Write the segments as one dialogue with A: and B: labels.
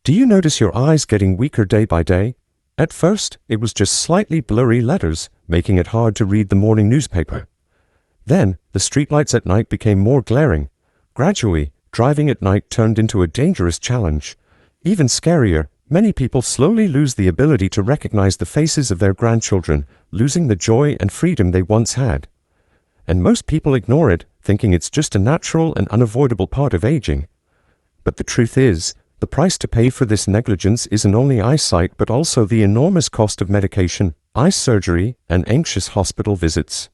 A: Do you notice your eyes getting weaker day by day? At first, it was just slightly blurry letters, making it hard to read the morning newspaper. Then, the streetlights at night became more glaring. Gradually, driving at night turned into a dangerous challenge. Even scarier, many people slowly lose the ability to recognize the faces of their grandchildren, losing the joy and freedom they once had. And most people ignore it, thinking it's just a natural and unavoidable part of aging. But the truth is, the price to pay for this negligence isn't only eyesight but also the enormous cost of medication, eye surgery, and anxious hospital visits.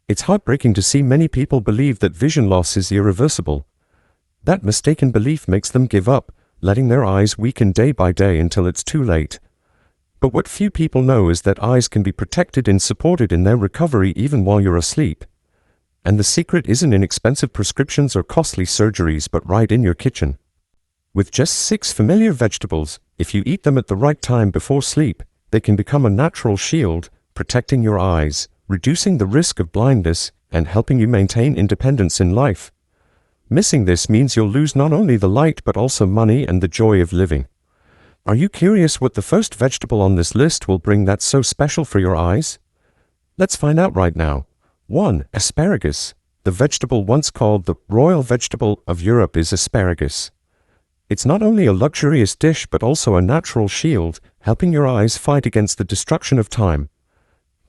A: It's heartbreaking to see many people believe that vision loss is irreversible. That mistaken belief makes them give up, letting their eyes weaken day by day until it's too late. But what few people know is that eyes can be protected and supported in their recovery even while you're asleep. And the secret isn't in expensive prescriptions or costly surgeries but right in your kitchen. With just 6 familiar vegetables, if you eat them at the right time before sleep, they can become a natural shield, protecting your eyes, reducing the risk of blindness, and helping you maintain independence in life. Missing this means you'll lose not only the light but also money and the joy of living. Are you curious what the first vegetable on this list will bring that's so special for your eyes? Let's find out right now. 1. Asparagus. The vegetable once called the royal vegetable of Europe is asparagus. It's not only a luxurious dish but also a natural shield, helping your eyes fight against the destruction of time.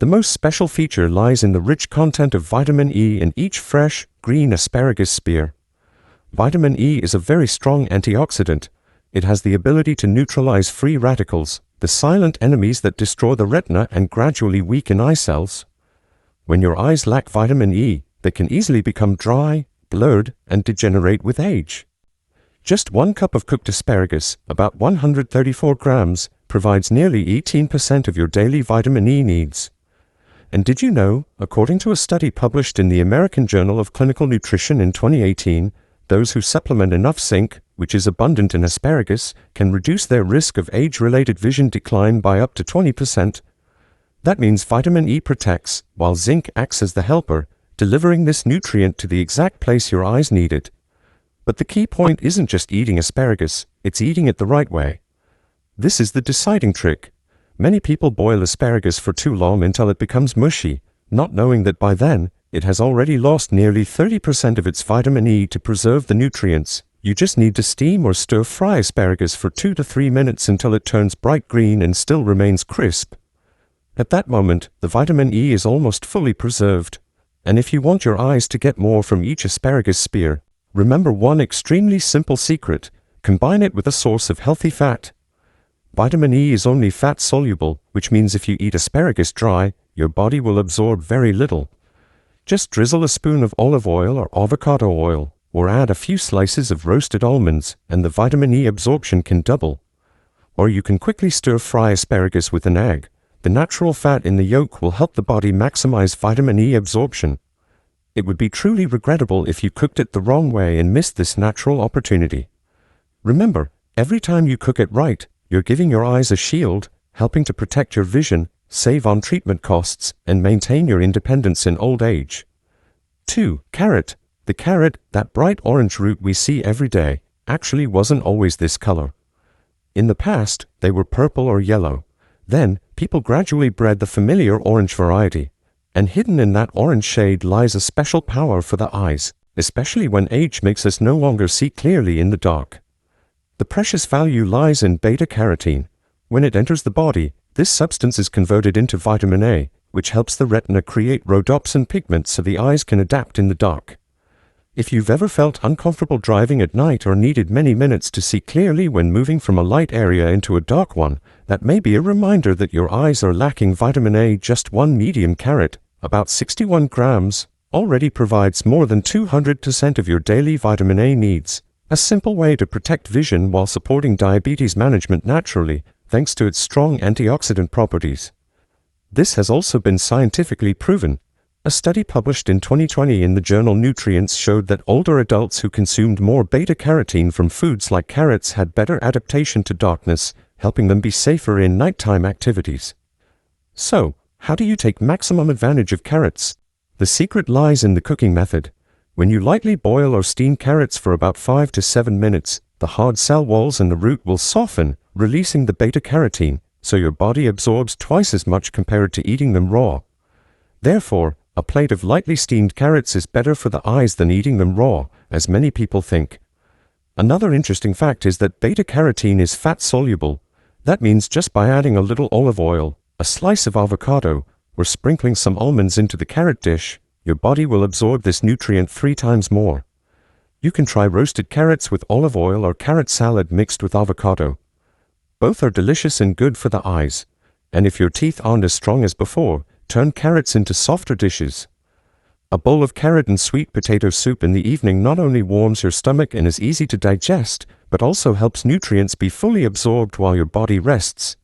A: The most special feature lies in the rich content of vitamin E in each fresh, green asparagus spear. Vitamin E is a very strong antioxidant. It has the ability to neutralize free radicals, the silent enemies that destroy the retina and gradually weaken eye cells. When your eyes lack vitamin E, they can easily become dry, blurred, and degenerate with age. Just 1 cup of cooked asparagus, about 134 grams, provides nearly 18% of your daily vitamin E needs. And did you know, according to a study published in the American Journal of Clinical Nutrition in 2018, those who supplement enough zinc, which is abundant in asparagus, can reduce their risk of age-related vision decline by up to 20%. That means vitamin E protects, while zinc acts as the helper, delivering this nutrient to the exact place your eyes need it. But the key point isn't just eating asparagus, it's eating it the right way. This is the deciding trick. Many people boil asparagus for too long until it becomes mushy, not knowing that by then, it has already lost nearly 30% of its vitamin E to preserve the nutrients. You just need to steam or stir-fry asparagus for 2 to 3 minutes until it turns bright green and still remains crisp. At that moment, the vitamin E is almost fully preserved. And if you want your eyes to get more from each asparagus spear, remember one extremely simple secret: combine it with a source of healthy fat. Vitamin E is only fat-soluble, which means if you eat asparagus dry, your body will absorb very little. Just drizzle a spoon of olive oil or avocado oil, or add a few slices of roasted almonds, and the vitamin E absorption can double. Or you can quickly stir-fry asparagus with an egg. The natural fat in the yolk will help the body maximize vitamin E absorption. It would be truly regrettable if you cooked it the wrong way and missed this natural opportunity. Remember, every time you cook it right, you're giving your eyes a shield, helping to protect your vision, save on treatment costs, and maintain your independence in old age. 2. Carrot. The carrot, that bright orange root we see every day, actually wasn't always this color. In the past, they were purple or yellow. Then, people gradually bred the familiar orange variety. And hidden in that orange shade lies a special power for the eyes, especially when age makes us no longer see clearly in the dark. The precious value lies in beta-carotene. When it enters the body, this substance is converted into vitamin A, which helps the retina create rhodopsin pigments so the eyes can adapt in the dark. If you've ever felt uncomfortable driving at night or needed many minutes to see clearly when moving from a light area into a dark one, that may be a reminder that your eyes are lacking vitamin A. Just 1 medium carrot, about 61 grams, already provides more than 200% of your daily vitamin A needs. A simple way to protect vision while supporting diabetes management naturally, thanks to its strong antioxidant properties. This has also been scientifically proven. A study published in 2020 in the journal Nutrients showed that older adults who consumed more beta-carotene from foods like carrots had better adaptation to darkness, helping them be safer in nighttime activities. So, how do you take maximum advantage of carrots? The secret lies in the cooking method. When you lightly boil or steam carrots for about 5 to 7 minutes, The hard cell walls in the root will soften, releasing the beta-carotene, so your body absorbs twice as much compared to eating them raw. Therefore, a plate of lightly steamed carrots is better for the eyes than eating them raw, as many people think. Another interesting fact is that beta-carotene is fat-soluble. That means just by adding a little olive oil, a slice of avocado, or sprinkling some almonds into the carrot dish, your body will absorb this nutrient 3 times more. You can try roasted carrots with olive oil or carrot salad mixed with avocado. Both are delicious and good for the eyes. And if your teeth aren't as strong as before, turn carrots into softer dishes. A bowl of carrot and sweet potato soup in the evening not only warms your stomach and is easy to digest, but also helps nutrients be fully absorbed while your body rests.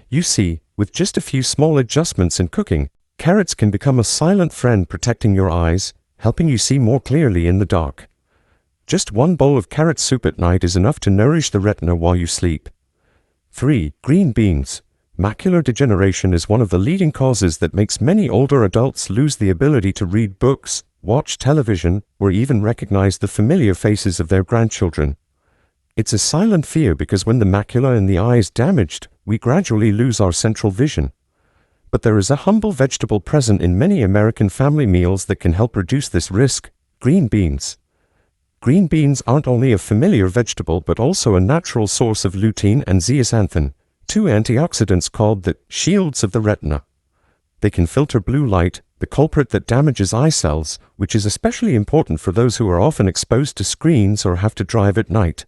A: You see, with just a few small adjustments in cooking, carrots can become a silent friend protecting your eyes, helping you see more clearly in the dark. Just 1 bowl of carrot soup at night is enough to nourish the retina while you sleep. 3. Green beans. Macular degeneration is one of the leading causes that makes many older adults lose the ability to read books, watch television, or even recognize the familiar faces of their grandchildren. It's a silent fear because when the macula in the eye is damaged, we gradually lose our central vision. But there is a humble vegetable present in many American family meals that can help reduce this risk: green beans. Green beans aren't only a familiar vegetable but also a natural source of lutein and zeaxanthin, 2 antioxidants called the shields of the retina. They can filter blue light, the culprit that damages eye cells, which is especially important for those who are often exposed to screens or have to drive at night.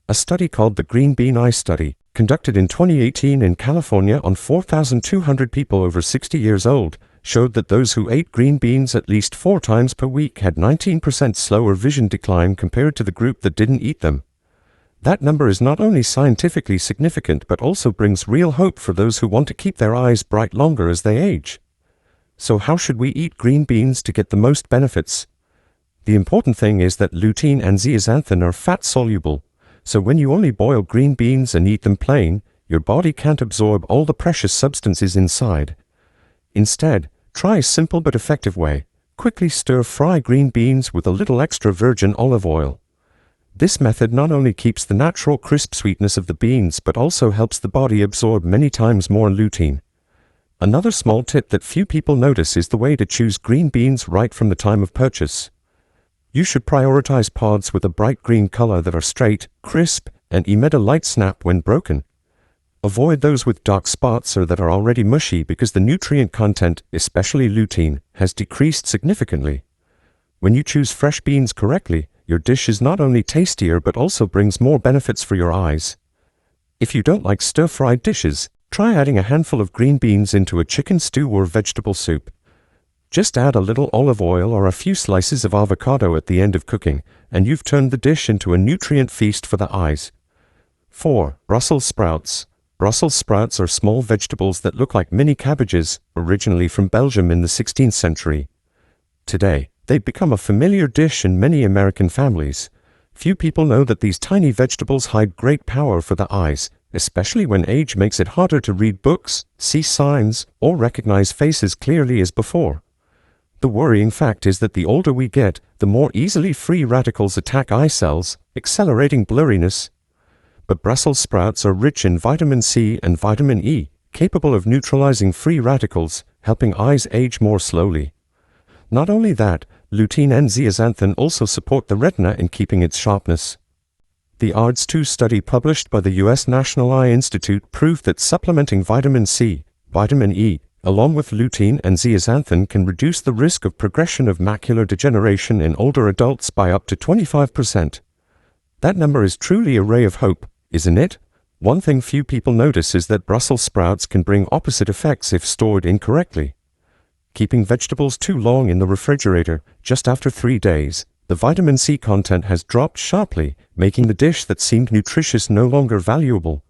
A: A study called the Green Bean Eye Study, conducted in 2018 in California on 4,200 people over 60 years old, showed that those who ate green beans at least 4 times per week had 19% slower vision decline compared to the group that didn't eat them. That number is not only scientifically significant but also brings real hope for those who want to keep their eyes bright longer as they age. So how should we eat green beans to get the most benefits? The important thing is that lutein and zeaxanthin are fat-soluble, so when you only boil green beans and eat them plain, your body can't absorb all the precious substances inside. Instead, try a simple but effective way. Quickly stir-fry green beans with a little extra virgin olive oil. This method not only keeps the natural crisp sweetness of the beans but also helps the body absorb many times more lutein. Another small tip that few people notice is the way to choose green beans right from the time of purchase. You should prioritize pods with a bright green color that are straight, crisp, and emit a light snap when broken. Avoid those with dark spots or that are already mushy because the nutrient content, especially lutein, has decreased significantly. When you choose fresh beans correctly, your dish is not only tastier but also brings more benefits for your eyes. If you don't like stir-fried dishes, try adding a handful of green beans into a chicken stew or vegetable soup. Just add a little olive oil or a few slices of avocado at the end of cooking, and you've turned the dish into a nutrient feast for the eyes. 4. Brussels sprouts. Brussels sprouts are small vegetables that look like mini cabbages, originally from Belgium in the 16th century. Today, they've become a familiar dish in many American families. Few people know that these tiny vegetables hide great power for the eyes, especially when age makes it harder to read books, see signs, or recognize faces clearly as before. The worrying fact is that the older we get, the more easily free radicals attack eye cells, accelerating blurriness. But Brussels sprouts are rich in vitamin C and vitamin E, capable of neutralizing free radicals, helping eyes age more slowly. Not only that, lutein and zeaxanthin also support the retina in keeping its sharpness. The ARDS-2 study published by the U.S. National Eye Institute proved that supplementing vitamin C, vitamin E, along with lutein and zeaxanthin can reduce the risk of progression of macular degeneration in older adults by up to 25%. That number is truly a ray of hope, isn't it? One thing few people notice is that Brussels sprouts can bring opposite effects if stored incorrectly. Keeping vegetables too long in the refrigerator, just after 3 days, the vitamin C content has dropped sharply, making the dish that seemed nutritious no longer valuable.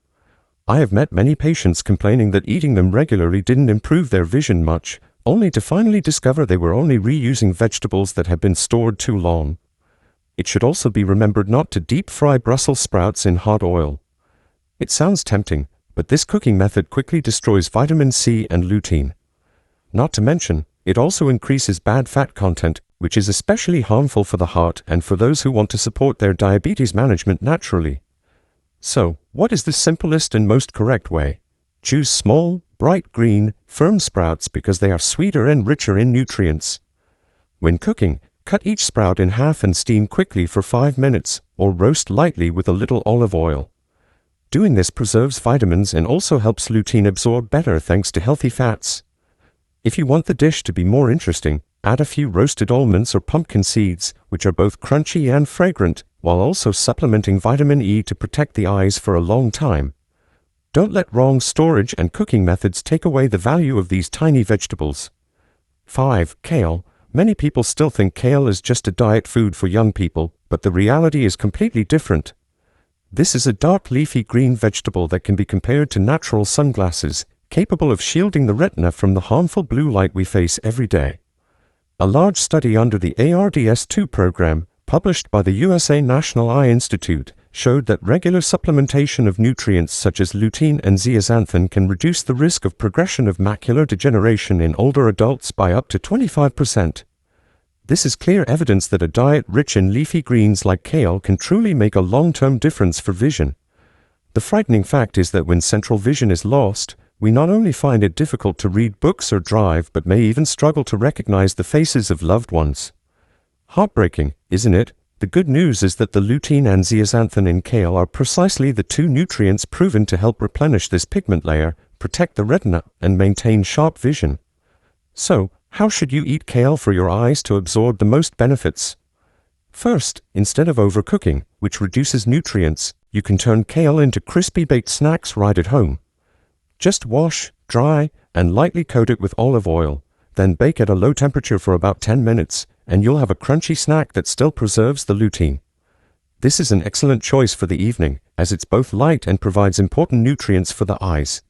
A: I have met many patients complaining that eating them regularly didn't improve their vision much, only to finally discover they were only reusing vegetables that had been stored too long. It should also be remembered not to deep fry Brussels sprouts in hot oil. It sounds tempting, but this cooking method quickly destroys vitamin C and lutein. Not to mention, it also increases bad fat content, which is especially harmful for the heart and for those who want to support their diabetes management naturally. So, what is the simplest and most correct way? Choose small, bright green, firm sprouts because they are sweeter and richer in nutrients. When cooking, cut each sprout in half and steam quickly for 5 minutes, or roast lightly with a little olive oil. Doing this preserves vitamins and also helps lutein absorb better thanks to healthy fats. If you want the dish to be more interesting, add a few roasted almonds or pumpkin seeds, which are both crunchy and fragrant, while also supplementing vitamin E to protect the eyes for a long time. Don't let wrong storage and cooking methods take away the value of these tiny vegetables. 5. Kale. Many people still think kale is just a diet food for young people, but the reality is completely different. This is a dark leafy green vegetable that can be compared to natural sunglasses, capable of shielding the retina from the harmful blue light we face every day. A large study under the ARDS2 program, published by the USA National Eye Institute, showed that regular supplementation of nutrients such as lutein and zeaxanthin can reduce the risk of progression of macular degeneration in older adults by up to 25%. This is clear evidence that a diet rich in leafy greens like kale can truly make a long-term difference for vision. The frightening fact is that when central vision is lost, we not only find it difficult to read books or drive, but may even struggle to recognize the faces of loved ones. Heartbreaking, isn't it? The good news is that the lutein and zeaxanthin in kale are precisely the two nutrients proven to help replenish this pigment layer, protect the retina, and maintain sharp vision. So, how should you eat kale for your eyes to absorb the most benefits? First, instead of overcooking, which reduces nutrients, you can turn kale into crispy baked snacks right at home. Just wash, dry, and lightly coat it with olive oil, then bake at a low temperature for about 10 minutes, and you'll have a crunchy snack that still preserves the lutein. This is an excellent choice for the evening, as it's both light and provides important nutrients for the eyes.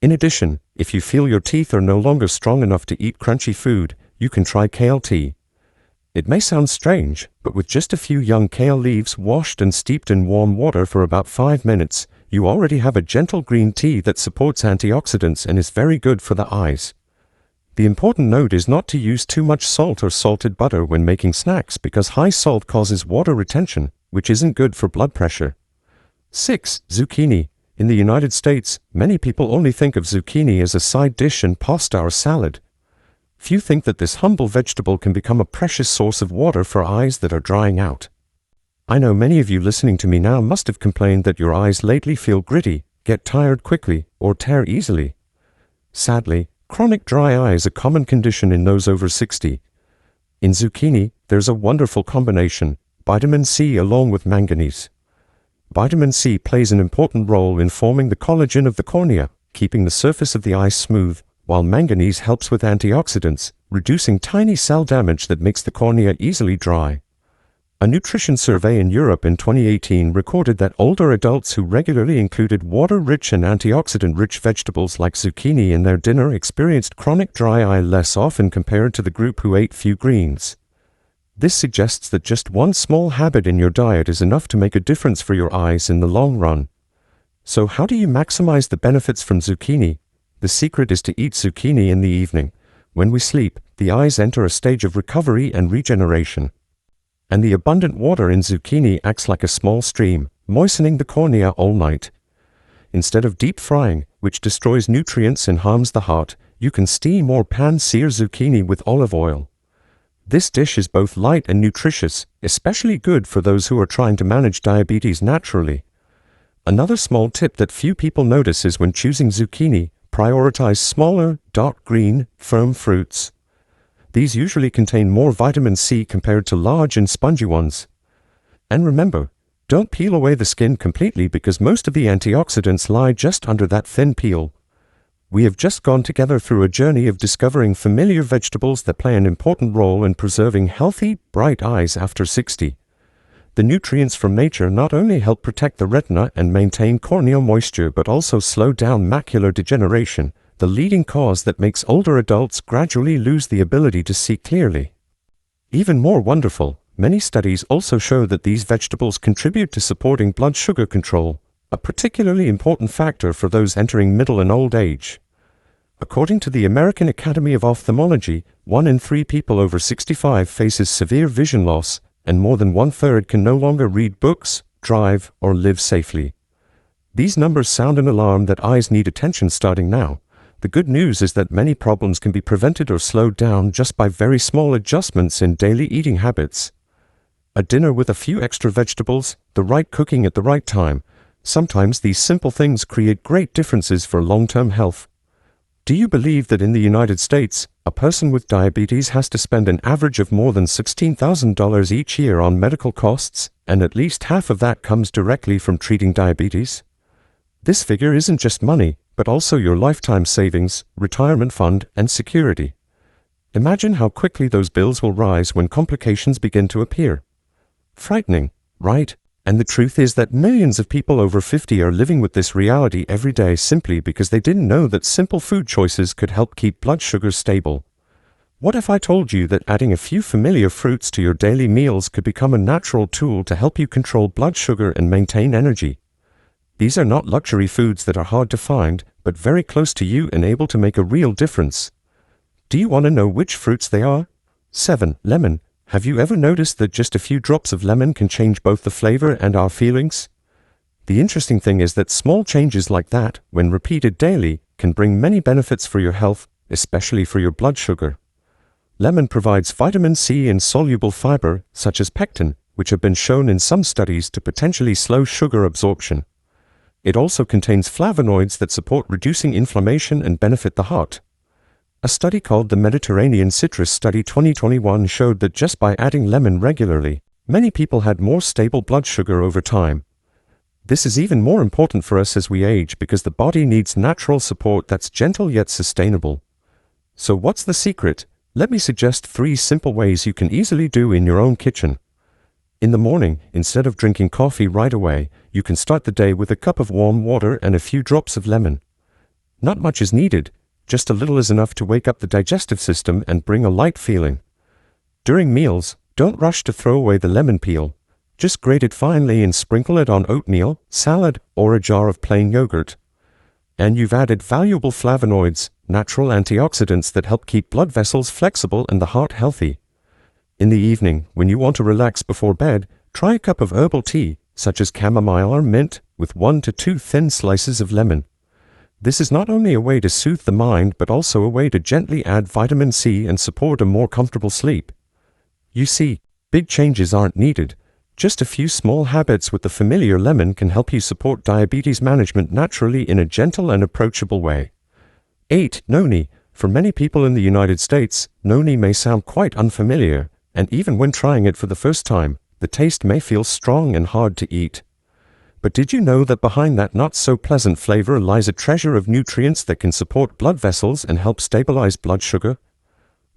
A: In addition, if you feel your teeth are no longer strong enough to eat crunchy food, you can try kale tea. It may sound strange, but with just a few young kale leaves washed and steeped in warm water for about 5 minutes, you already have a gentle green tea that supports antioxidants and is very good for the eyes. The important note is not to use too much salt or salted butter when making snacks because high salt causes water retention, which isn't good for blood pressure. 6. Zucchini. In the United States, many people only think of zucchini as a side dish in pasta or salad. Few think that this humble vegetable can become a precious source of water for eyes that are drying out. I know many of you listening to me now must have complained that your eyes lately feel gritty, get tired quickly, or tear easily. Sadly, chronic dry eye is a common condition in those over 60. In zucchini, there's a wonderful combination, vitamin C along with manganese. Vitamin C plays an important role in forming the collagen of the cornea, keeping the surface of the eye smooth, while manganese helps with antioxidants, reducing tiny cell damage that makes the cornea easily dry. A nutrition survey in Europe in 2018 recorded that older adults who regularly included water-rich and antioxidant-rich vegetables like zucchini in their dinner experienced chronic dry eye less often compared to the group who ate few greens. This suggests that just one small habit in your diet is enough to make a difference for your eyes in the long run. So how do you maximize the benefits from zucchini? The secret is to eat zucchini in the evening. When we sleep, the eyes enter a stage of recovery and regeneration. And the abundant water in zucchini acts like a small stream, moistening the cornea all night. Instead of deep frying, which destroys nutrients and harms the heart, you can steam or pan-sear zucchini with olive oil. This dish is both light and nutritious, especially good for those who are trying to manage diabetes naturally. Another small tip that few people notice is when choosing zucchini, prioritize smaller, dark green, firm fruits. These usually contain more vitamin C compared to large and spongy ones. And remember, don't peel away the skin completely because most of the antioxidants lie just under that thin peel. We have just gone together through a journey of discovering familiar vegetables that play an important role in preserving healthy, bright eyes after 60. The nutrients from nature not only help protect the retina and maintain corneal moisture but also slow down macular degeneration, the leading cause that makes older adults gradually lose the ability to see clearly. Even more wonderful, many studies also show that these vegetables contribute to supporting blood sugar control, a particularly important factor for those entering middle and old age. According to the American Academy of Ophthalmology, 1 in 3 people over 65 faces severe vision loss, and more than 1/3 can no longer read books, drive, or live safely. These numbers sound an alarm that eyes need attention starting now. The good news is that many problems can be prevented or slowed down just by very small adjustments in daily eating habits. A dinner with a few extra vegetables, the right cooking at the right time. Sometimes these simple things create great differences for long-term health. Do you believe that in the United States, a person with diabetes has to spend an average of more than $16,000 each year on medical costs, and at least half of that comes directly from treating diabetes? This figure isn't just money, but also your lifetime savings, retirement fund, and security. Imagine how quickly those bills will rise when complications begin to appear. Frightening, right? And the truth is that millions of people over 50 are living with this reality every day simply because they didn't know that simple food choices could help keep blood sugar stable. What if I told you that adding a few familiar fruits to your daily meals could become a natural tool to help you control blood sugar and maintain energy? These are not luxury foods that are hard to find, but very close to you and able to make a real difference. Do you want to know which fruits they are? 7. Lemon. Have you ever noticed that just a few drops of lemon can change both the flavor and our feelings? The interesting thing is that small changes like that, when repeated daily, can bring many benefits for your health, especially for your blood sugar. Lemon provides vitamin C and soluble fiber, such as pectin, which have been shown in some studies to potentially slow sugar absorption. It also contains flavonoids that support reducing inflammation and benefit the heart. A study called the Mediterranean Citrus Study 2021 showed that just by adding lemon regularly, many people had more stable blood sugar over time. This is even more important for us as we age because the body needs natural support that's gentle yet sustainable. So what's the secret? Let me suggest 3 simple ways you can easily do in your own kitchen. In the morning, instead of drinking coffee right away, you can start the day with a cup of warm water and a few drops of lemon. Not much is needed. Just a little is enough to wake up the digestive system and bring a light feeling. During meals, don't rush to throw away the lemon peel. Just grate it finely and sprinkle it on oatmeal, salad, or a jar of plain yogurt. And you've added valuable flavonoids, natural antioxidants that help keep blood vessels flexible and the heart healthy. In the evening, when you want to relax before bed, try a cup of herbal tea, such as chamomile or mint, with 1 to 2 thin slices of lemon. This is not only a way to soothe the mind, but also a way to gently add vitamin C and support a more comfortable sleep. You see, big changes aren't needed. Just a few small habits with the familiar lemon can help you support diabetes management naturally in a gentle and approachable way. 8. Noni. For many people in the United States, noni may sound quite unfamiliar, and even when trying it for the first time, the taste may feel strong and hard to eat. But did you know that behind that not-so-pleasant flavor lies a treasure of nutrients that can support blood vessels and help stabilize blood sugar?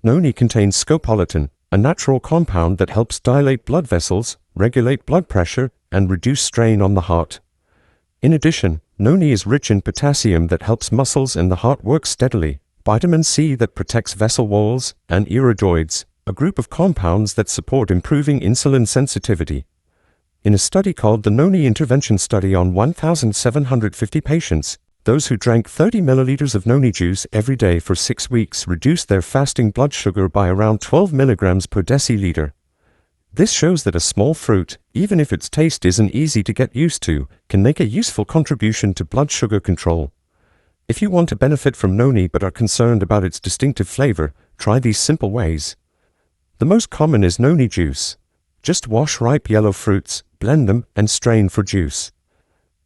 A: Noni contains scopolamine, a natural compound that helps dilate blood vessels, regulate blood pressure, and reduce strain on the heart. In addition, noni is rich in potassium that helps muscles and the heart work steadily, vitamin C that protects vessel walls, and iridoids, a group of compounds that support improving insulin sensitivity. In a study called the Noni Intervention Study on 1,750 patients, those who drank 30 milliliters of noni juice every day for 6 weeks reduced their fasting blood sugar by around 12 milligrams per deciliter. This shows that a small fruit, even if its taste isn't easy to get used to, can make a useful contribution to blood sugar control. If you want to benefit from noni but are concerned about its distinctive flavor, try these simple ways. The most common is noni juice. Just wash ripe yellow fruits, blend them, and strain for juice.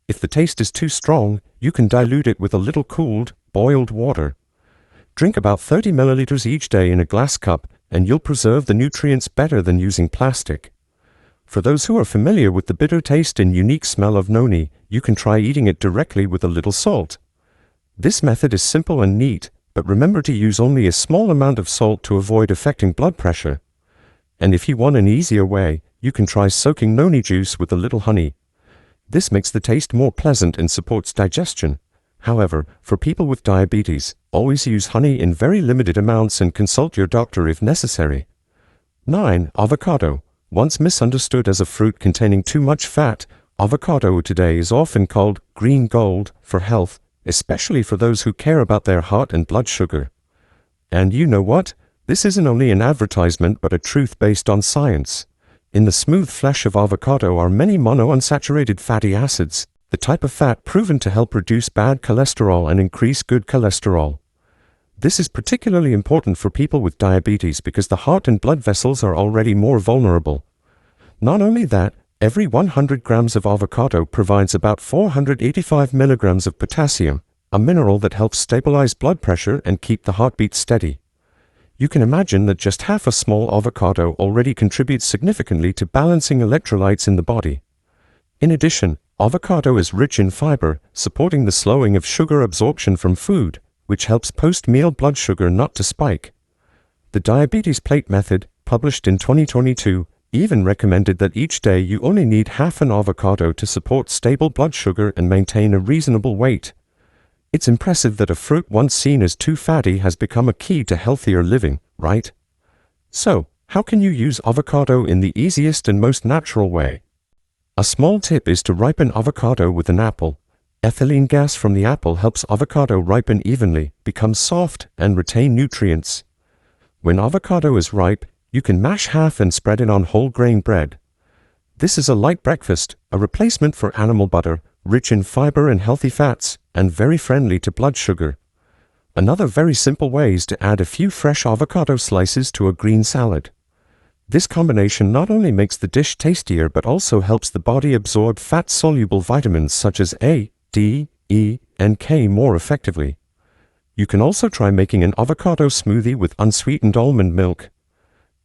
A: If the taste is too strong, you can dilute it with a little cooled, boiled water. Drink about 30 milliliters each day in a glass cup, and you'll preserve the nutrients better than using plastic. For those who are familiar with the bitter taste and unique smell of noni, you can try eating it directly with a little salt. This method is simple and neat, but remember to use only a small amount of salt to avoid affecting blood pressure. And if you want an easier way, you can try soaking noni juice with a little honey. This makes the taste more pleasant and supports digestion. However, for people with diabetes, always use honey in very limited amounts and consult your doctor if necessary. 9. Avocado. Once misunderstood as a fruit containing too much fat, avocado today is often called green gold for health, especially for those who care about their heart and blood sugar. And you know what? This isn't only an advertisement but a truth based on science. In the smooth flesh of avocado are many monounsaturated fatty acids, the type of fat proven to help reduce bad cholesterol and increase good cholesterol. This is particularly important for people with diabetes because the heart and blood vessels are already more vulnerable. Not only that, every 100 grams of avocado provides about 485 milligrams of potassium, a mineral that helps stabilize blood pressure and keep the heartbeat steady. You can imagine that just half a small avocado already contributes significantly to balancing electrolytes in the body. In addition, avocado is rich in fiber, supporting the slowing of sugar absorption from food, which helps post-meal blood sugar not to spike. The Diabetes Plate Method, published in 2022, even recommended that each day you only need half an avocado to support stable blood sugar and maintain a reasonable weight. It's impressive that a fruit once seen as too fatty has become a key to healthier living, right? So, how can you use avocado in the easiest and most natural way? A small tip is to ripen avocado with an apple. Ethylene gas from the apple helps avocado ripen evenly, become soft, and retain nutrients. When avocado is ripe, you can mash half and spread it on whole grain bread. This is a light breakfast, a replacement for animal butter, rich in fiber and healthy fats, and very friendly to blood sugar. Another very simple way is to add a few fresh avocado slices to a green salad. This combination not only makes the dish tastier but also helps the body absorb fat-soluble vitamins such as A, D, E, and K more effectively. You can also try making an avocado smoothie with unsweetened almond milk.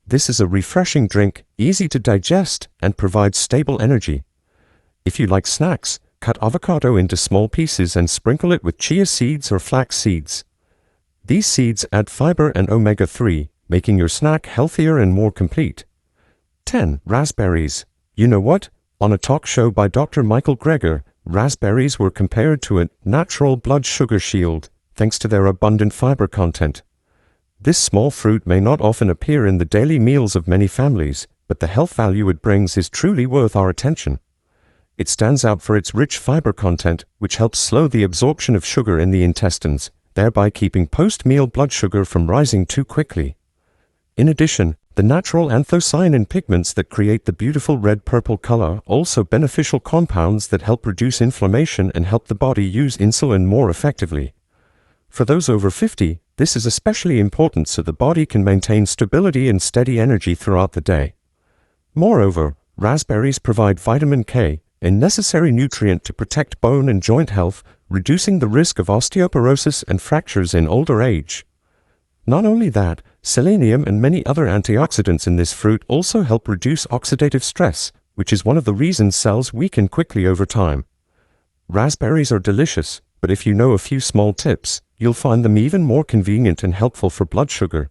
A: This is a refreshing drink, easy to digest, and provides stable energy. If you like snacks, cut avocado into small pieces and sprinkle it with chia seeds or flax seeds. These seeds add fiber and omega-3, making your snack healthier and more complete. 10. Raspberries. You know what? On a talk show by Dr. Michael Greger, raspberries were compared to a natural blood sugar shield, thanks to their abundant fiber content. This small fruit may not often appear in the daily meals of many families, but the health value it brings is truly worth our attention. It stands out for its rich fiber content, which helps slow the absorption of sugar in the intestines, thereby keeping post-meal blood sugar from rising too quickly. In addition, the natural anthocyanin pigments that create the beautiful red-purple color are also beneficial compounds that help reduce inflammation and help the body use insulin more effectively. For those over 50, this is especially important so the body can maintain stability and steady energy throughout the day. Moreover, raspberries provide vitamin K, a necessary nutrient to protect bone and joint health, reducing the risk of osteoporosis and fractures in older age. Not only that, selenium and many other antioxidants in this fruit also help reduce oxidative stress, which is one of the reasons cells weaken quickly over time. Raspberries are delicious, but if you know a few small tips, you'll find them even more convenient and helpful for blood sugar.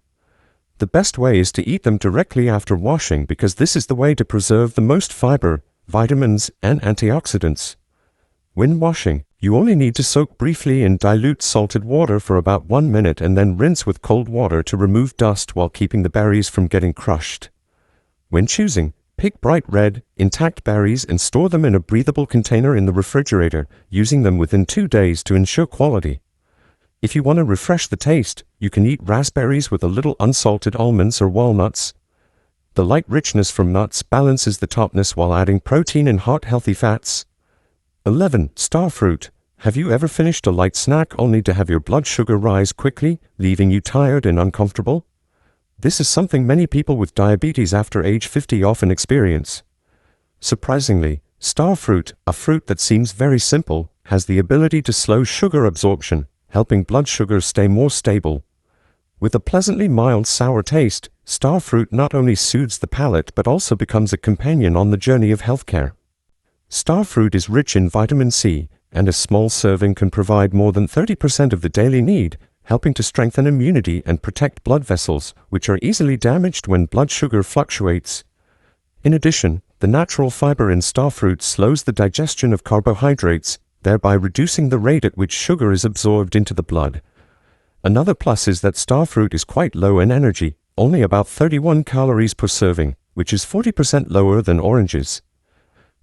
A: The best way is to eat them directly after washing because this is the way to preserve the most fiber, vitamins, and antioxidants. When washing, you only need to soak briefly in dilute salted water for about 1 minute and then rinse with cold water to remove dust while keeping the berries from getting crushed. When choosing, pick bright red, intact berries and store them in a breathable container in the refrigerator, using them within 2 days to ensure quality. If you want to refresh the taste, you can eat raspberries with a little unsalted almonds or walnuts. The light richness from nuts balances the tartness while adding protein and heart-healthy fats. 11. Starfruit. Have you ever finished a light snack only to have your blood sugar rise quickly, leaving you tired and uncomfortable? This is something many people with diabetes after age 50 often experience. Surprisingly, starfruit, a fruit that seems very simple, has the ability to slow sugar absorption, helping blood sugar stay more stable. With a pleasantly mild sour taste, starfruit not only soothes the palate but also becomes a companion on the journey of healthcare. Starfruit is rich in vitamin C, and a small serving can provide more than 30% of the daily need, helping to strengthen immunity and protect blood vessels, which are easily damaged when blood sugar fluctuates. In addition, the natural fiber in starfruit slows the digestion of carbohydrates, thereby reducing the rate at which sugar is absorbed into the blood. Another plus is that starfruit is quite low in energy, only about 31 calories per serving, which is 40% lower than oranges.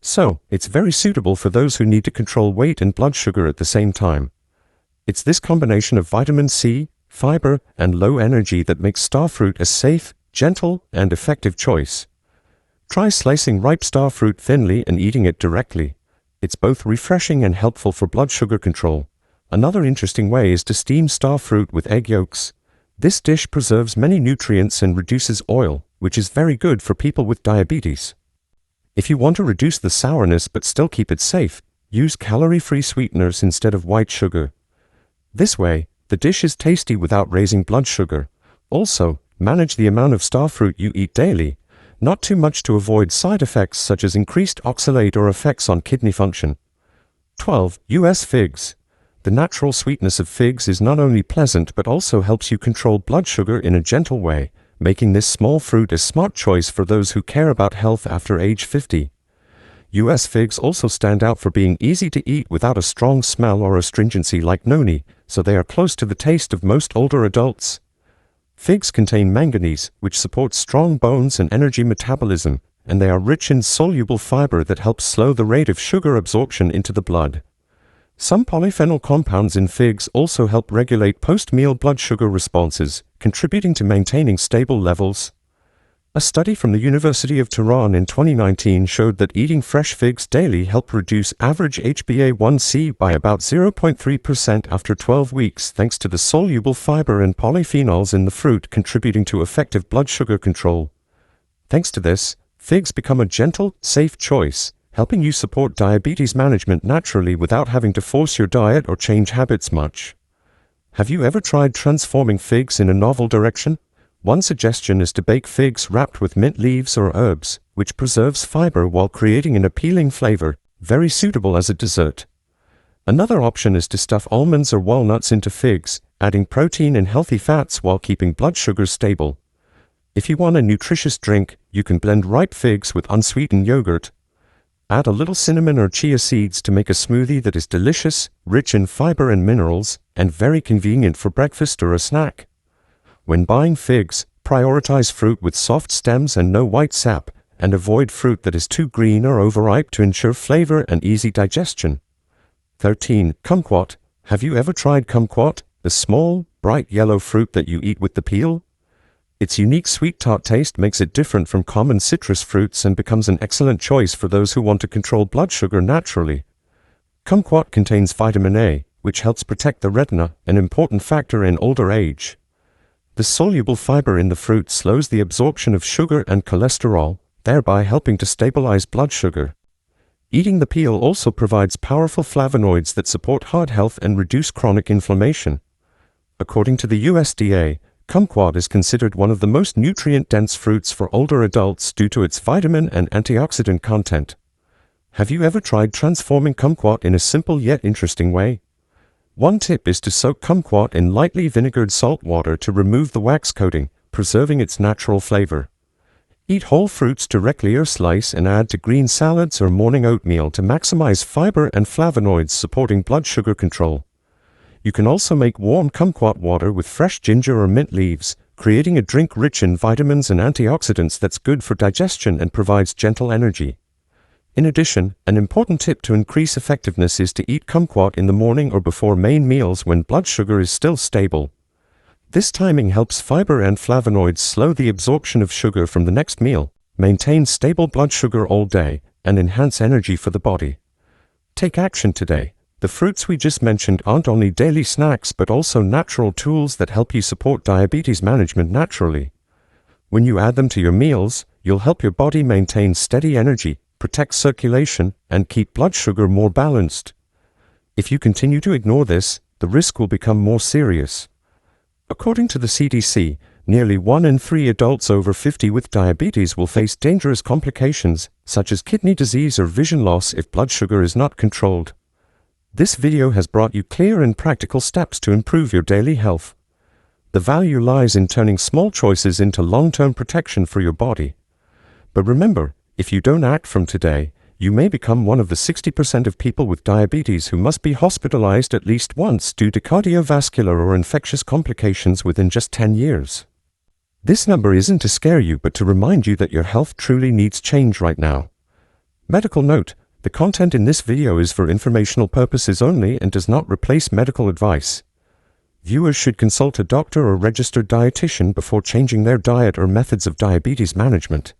A: So, it's very suitable for those who need to control weight and blood sugar at the same time. It's this combination of vitamin C, fiber, and low energy that makes starfruit a safe, gentle, and effective choice. Try slicing ripe starfruit thinly and eating it directly. It's both refreshing and helpful for blood sugar control. Another interesting way is to steam starfruit with egg yolks. This dish preserves many nutrients and reduces oil, which is very good for people with diabetes. If you want to reduce the sourness but still keep it safe, use calorie-free sweeteners instead of white sugar. This way, the dish is tasty without raising blood sugar. Also, manage the amount of starfruit you eat daily, not too much to avoid side effects such as increased oxalate or effects on kidney function. 12. US figs. The natural sweetness of figs is not only pleasant but also helps you control blood sugar in a gentle way, making this small fruit a smart choice for those who care about health after age 50. US figs also stand out for being easy to eat without a strong smell or astringency like noni, so they are close to the taste of most older adults. Figs contain manganese, which supports strong bones and energy metabolism, and they are rich in soluble fiber that helps slow the rate of sugar absorption into the blood. Some polyphenol compounds in figs also help regulate post-meal blood sugar responses, contributing to maintaining stable levels. A study from the University of Tehran in 2019 showed that eating fresh figs daily helped reduce average HbA1c by about 0.3% after 12 weeks thanks to the soluble fiber and polyphenols in the fruit contributing to effective blood sugar control. Thanks to this, figs become a gentle, safe choice, helping you support diabetes management naturally without having to force your diet or change habits much. Have you ever tried transforming figs in a novel direction? One suggestion is to bake figs wrapped with mint leaves or herbs, which preserves fiber while creating an appealing flavor, very suitable as a dessert. Another option is to stuff almonds or walnuts into figs, adding protein and healthy fats while keeping blood sugar stable. If you want a nutritious drink, you can blend ripe figs with unsweetened yogurt. Add a little cinnamon or chia seeds to make a smoothie that is delicious, rich in fiber and minerals, and very convenient for breakfast or a snack. When buying figs, prioritize fruit with soft stems and no white sap, and avoid fruit that is too green or overripe to ensure flavor and easy digestion. 13. Kumquat. Have you ever tried kumquat, the small, bright yellow fruit that you eat with the peel? Its unique sweet tart taste makes it different from common citrus fruits and becomes an excellent choice for those who want to control blood sugar naturally. Kumquat contains vitamin A, which helps protect the retina, an important factor in older age. The soluble fiber in the fruit slows the absorption of sugar and cholesterol, thereby helping to stabilize blood sugar. Eating the peel also provides powerful flavonoids that support heart health and reduce chronic inflammation. According to the USDA, kumquat is considered one of the most nutrient-dense fruits for older adults due to its vitamin and antioxidant content. Have you ever tried transforming kumquat in a simple yet interesting way? One tip is to soak kumquat in lightly vinegared salt water to remove the wax coating, preserving its natural flavor. Eat whole fruits directly or slice and add to green salads or morning oatmeal to maximize fiber and flavonoids supporting blood sugar control. You can also make warm kumquat water with fresh ginger or mint leaves, creating a drink rich in vitamins and antioxidants that's good for digestion and provides gentle energy. In addition, an important tip to increase effectiveness is to eat kumquat in the morning or before main meals when blood sugar is still stable. This timing helps fiber and flavonoids slow the absorption of sugar from the next meal, maintain stable blood sugar all day, and enhance energy for the body. Take action today. The fruits we just mentioned aren't only daily snacks but also natural tools that help you support diabetes management naturally. When you add them to your meals, you'll help your body maintain steady energy, protect circulation, and keep blood sugar more balanced. If you continue to ignore this, the risk will become more serious. According to the CDC, nearly 1 in 3 adults over 50 with diabetes will face dangerous complications, such as kidney disease or vision loss if blood sugar is not controlled. This video has brought you clear and practical steps to improve your daily health. The value lies in turning small choices into long-term protection for your body. But remember, if you don't act from today, you may become one of the 60% of people with diabetes who must be hospitalized at least once due to cardiovascular or infectious complications within just 10 years. This number isn't to scare you but to remind you that your health truly needs change right now. Medical note: The content in this video is for informational purposes only and does not replace medical advice. Viewers should consult a doctor or registered dietitian before changing their diet or methods of diabetes management.